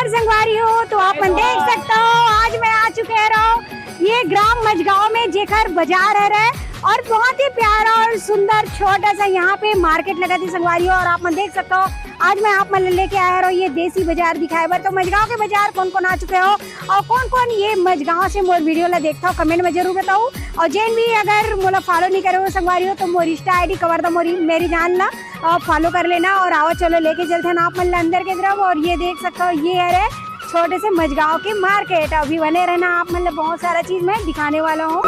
नमस्कार संगवारियों, तो आप मन देख सकते हो आज मैं आ चुके रहो ये ग्राम मजगांव में जेकर बाजार है रहे और बहुत ही प्यारा और सुंदर छोटा सा यहाँ पे मार्केट लगा थी संगवारियों। और आप मन देख सकते हो आज मैं आप मन लेके आया रहो ये देसी बाजार दिखाए बर। तो मजगांव के बाजार कौन कौन आ चुके हो और कौन कौन ये मजगांव से मोर वीडियो ला देखता हो कमेंट में जरूर बताओ। और जैन भी अगर मोला फॉलो नहीं करे हो संगवारियों तो मोर इंस्टा आईडी कवर दा मोरी मेरी जान ला और फॉलो कर लेना। और आओ चलो लेके चलते हैं आप मन अंदर के तरफ। और ये देख सकते हो ये है छोटे से मजगांव के मार्केट। अभी बने रहना आप मतलब बहुत सारा चीज मैं दिखाने वाला हूँ।